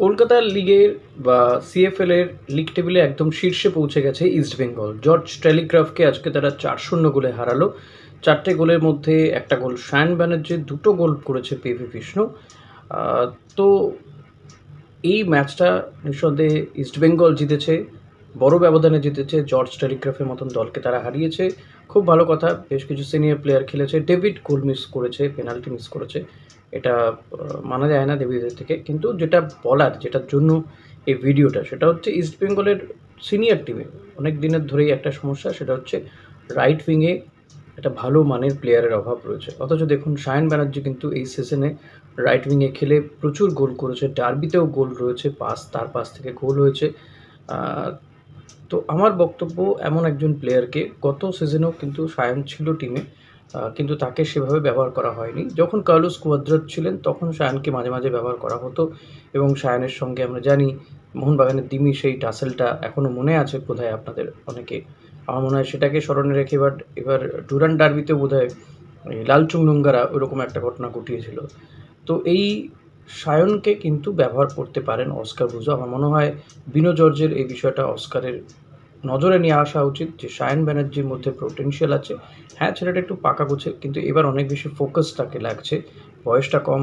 কলকাতা লিগের বা সিএফএল এর লিগ টেবিলে একদম শীর্ষে পৌঁছে গেছে ইস্টবেঙ্গল। জর্জ টেলিগ্রাফকে আজকে তারা 4-0 গোলে হারালো। 4টে গোলের মধ্যে একটা গোল শায়ান ব্যানার্জি, 2টো গোল করেছে পিভি বিষ্ণু। তো এই ম্যাচটা নিঃসন্দেহে ইস্টবেঙ্গল জিতেছে, বড় ব্যবধানে জিতেছে। জর্জ টেলিগ্রাফের মতন দলকে তারা হারিয়েছে, খুব ভালো কথা। বেশ কিছু সিনিয়র প্লেয়ার খেলেছে। ডেভিড গোল মিস করেছে, পেনাল্টি মিস করেছে, এটা মানা যায় না ডেভিডের থেকে। কিন্তু যেটা বলার, যেটার জন্য এই ভিডিওটা, সেটা হচ্ছে ইস্টবেঙ্গলের সিনিয়র টিমে অনেক দিনের ধরেই একটা সমস্যা, সেটা হচ্ছে রাইট উইংয়ে একটা ভালো মানের প্লেয়ারের অভাব রয়েছে। অথচ দেখুন শায়ান ব্যানার্জি কিন্তু এই সিজনে রাইট উইংয়ে খেলে প্রচুর গোল করেছে, ডার্বিতেও গোল রয়েছে, তার পাস থেকে গোল হয়েছে। তো আমার বক্তব্য, এমন একজন প্লেয়ারকে গত সিজনেও কিন্তু শায়ান ছিল টিমে, কিন্তু তাকে সেভাবে ব্যবহার করা হয়নি। যখন কার্লোস কুয়াদ্রাত ছিলেন তখন শায়ানকে মাঝে মাঝে ব্যবহার করা হতো, এবং শায়ানের সঙ্গে আমরা জানি মোহনবাগানের দিমি সেই টাসেলটা এখনও মনে আছে বোধহয় আপনাদের অনেকে। আমার মনে হয় সেটাকে স্মরণে রেখে এবার ডুরান্ড ডার্বিতেও বোধহয় লালচুং নোংগারা ওরকম একটা ঘটনা ঘটিয়েছিল। তো এই শায়নকে কিন্তু ব্যবহার করতে পারেন অস্কার ব্রুজো। আমার মনে হয় বিনো জর্জের এই বিষয়টা অস্কারের নজরে নিয়ে আসা উচিত, যে শায়ান ব্যানার্জির মধ্যে পোটেনশিয়াল আছে। হ্যাঁ, ছেলেটা একটু পাকা গোছে, কিন্তু এবার অনেক বেশি ফোকাস তাকে লাগছে, বয়সটা কম,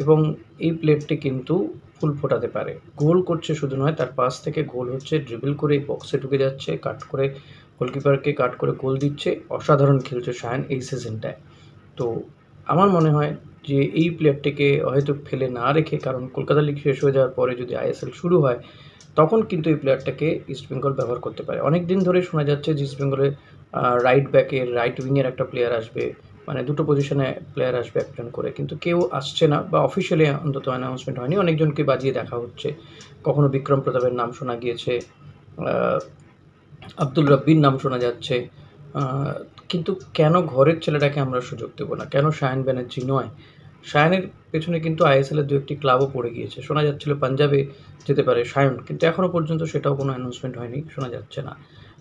এবং এই প্লেয়ারটি কিন্তু ফুল ফোটাতে পারে। গোল করছে শুধু নয়, তার পাস থেকে গোল হচ্ছে, ড্রিবল করে বক্সে ঢুকে যাচ্ছে, কাট করে গোলকিপারকে কাট করে গোল দিচ্ছে। অসাধারণ খেলছে শায়ান এই সিজনটায়। তো আমার মনে হয় যে এই প্লেয়ারটিকে হয়তো ফেলে না রেখে, কারণ কলকাতা লিগ শেষ হয়ে যাওয়ার পরে যদি আইএসএল শুরু হয় তখন কিন্তু এই প্লেয়ারটাকে ইস্টবেঙ্গল ব্যবহার করতে পারে। অনেক দিন ধরে শোনা যাচ্ছে যে ইস্টবেঙ্গলে রাইট ব্যাকের, রাইট উইংয়ের একটা প্লেয়ার আসবে, মানে দুটো পজিশনে প্লেয়ার আসবে একজন করে, কিন্তু কেউ আসছে না, বা অফিসিয়ালি অন্তত অ্যানাউন্সমেন্ট হয়নি। অনেকজনকে বাজিয়ে দেখা হচ্ছে। কখনো বিক্রম প্রতাপের নাম শোনা গিয়েছে, আব্দুল রাব্বির নাম শোনা যাচ্ছে, কিন্তু কেন ঘরের ছেলেটাকে আমরা সুযোগ দেবো না? কেন শায়ান ব্যানার্জি নয়? শায়ানের পেছনে কিন্তু আইএসএলের 2-1টি ক্লাবও পড়ে গিয়েছে। শোনা যাচ্ছিল পাঞ্জাবে যেতে পারে শায়ান, কিন্তু এখনও পর্যন্ত সেটাও কোনো অ্যানাউন্সমেন্ট হয়নি, শোনা যাচ্ছে না।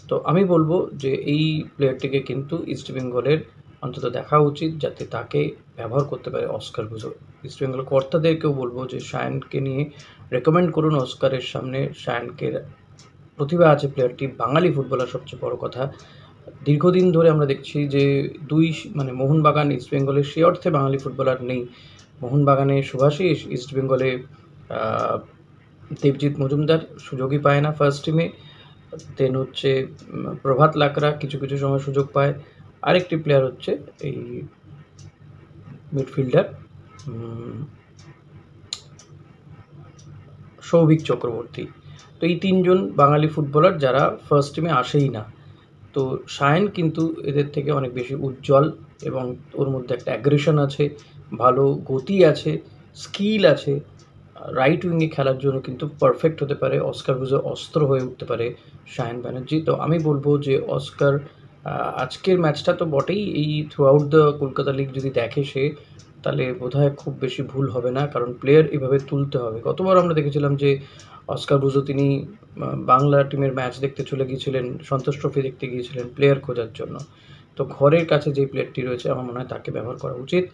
তো আমি বলবো যে এই প্লেয়ারটিকে কিন্তু ইস্টবেঙ্গলের অন্তত দেখা উচিত, যাতে তাকে ব্যবহার করতে পারে অস্কার ব্রুজো। ইস্টবেঙ্গল কর্তাদেরকেও বলবো যে শায়ানকে নিয়ে রেকমেন্ড করুন অস্কারের সামনে। শায়ানকে প্রতিভা আছে প্লেয়ারটি, বাঙালি ফুটবলার সবচেয়ে বড় কথা। দীর্ঘদিন ধরে আমরা দেখছি যে মানে মোহনবাগান ইস্টবেঙ্গলে সে অর্থে বাঙালি ফুটবলার নেই। মোহনবাগানে সুভাষিস, ইস্টবেঙ্গলে দেবজিৎ মজুমদার সুযোগই পায় না ফার্স্ট টিমে। দেন হচ্ছে প্রভাত লাকড়া কিছু কিছু সময় সুযোগ পায়। আরেকটি প্লেয়ার হচ্ছে এই মিডফিল্ডার সৌভিক চক্রবর্তী। তো এই 3জন বাঙালি ফুটবলার যারা ফার্স্ট টিমে আসেই না। তো শায়ান কিন্তু এদের থেকে অনেক বেশি উজ্জ্বল, এবং ওর মধ্যে একটা অ্যাগ্রেশন আছে, ভালো গতি আছে, স্কিল আছে। রাইট উইংয়ে খেলার জন্য কিন্তু পারফেক্ট হতে পারে। অস্কার ব্রুজো অস্ত্র হয়ে উঠতে পারে শায়ান ব্যানার্জি। তো আমি বলবো যে অস্কার আজকের ম্যাচটা তো বটেই, এই through out the Kolkata league যদি দেখে সে, তাহলে বোধহয় খুব বেশি ভুল হবে না, কারণ প্লেয়ার এভাবে তুলতে হবে। গতবার আমরা দেখেছিলাম যে অস্কার ব্রুজো তিনি বাংলা টিমের ম্যাচ দেখতে চলে গিয়েছিলেন, সন্তোষ ট্রফি দেখতে গিয়েছিলেন প্লেয়ার খোঁজার জন্য। তো ঘরের কাছে যে প্লেয়ারটি রয়েছে, আমার মনে হয় তাকে ব্যবহার করা উচিত।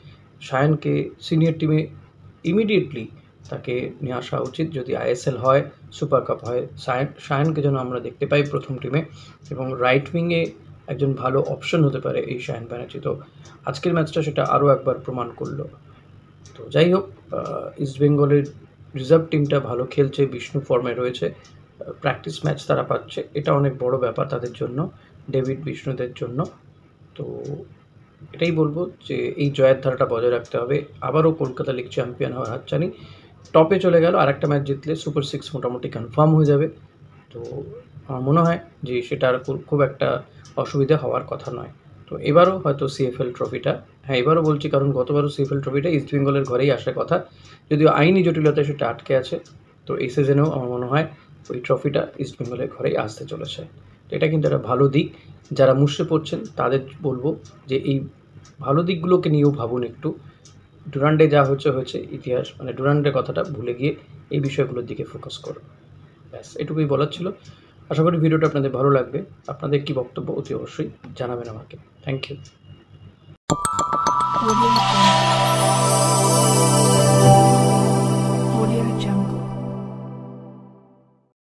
শায়ানকে সিনিয়র টিমে ইমিডিয়েটলি তাকে নিয়ে আসা উচিত। যদি আইএসএল হয়, সুপার কাপ হয়, শায়ানকে যেন আমরা দেখতে পাই প্রথম টিমে, এবং রাইট উইংয়ে একজন ভালো অপশন হতে পারে এই শায়ান ব্যানার্জি। তো আজকের ম্যাচটা সেটা আরও একবার প্রমাণ করলো। তো যাই হোক, ইস্টবেঙ্গলের রিজার্ভ টিমটা ভালো খেলছে, বিষ্ণু ফর্মে রয়েছে, প্র্যাকটিস ম্যাচ তারা পাচ্ছে, এটা অনেক বড় ব্যাপার তাদের জন্য, ডেভিড বিষ্ণুদের জন্য। তো এটাই বলবো যে এই জয়ের ধারাটা বজায় রাখতে হবে। আবারও কলকাতা লিগ চ্যাম্পিয়ন হওয়ার হাতছানি, টপে চলে গেল। আরেকটা ম্যাচ জিতলে সুপার 6 মোটামুটি কনফার্ম হয়ে যাবে। তো আমার মনে হয় যে সেটা আর খুব একটা অসুবিধা হওয়ার কথা নয়। তো এবারও হয়তো সিএফএল ট্রফিটা, হ্যাঁ এবারও বলছি কারণ গতবারও সিএফএল ট্রফিটা ইস্টবেঙ্গলের ঘরেই আসার কথা, যদিও আইনি জটিলতায় সেটা আটকে আছে। তো এই সিজনেও আমার মনে হয় ওই ট্রফিটা ইস্টবেঙ্গলের ঘরেই আসতে চলেছে। তো এটা কিন্তু একটা ভালো দিক। যারা মুষড়ে পড়ছেন তাদের বলবো যে এই ভালো দিকগুলোকে নিয়েও ভাবুন একটু। ডুরান্ডে যা হয়েছে ইতিহাস, মানে ডুরান্ডের কথাটা ভুলে গিয়ে এই বিষয়গুলোর দিকে ফোকাস করুন। ব্যাস এটুকুই বলার ছিল। আশা করি ভিডিওটা আপনাদের ভালো লাগবে। আপনাদের কী বক্তব্য অতি অবশ্যই জানাবেন আমাকে। Thank you.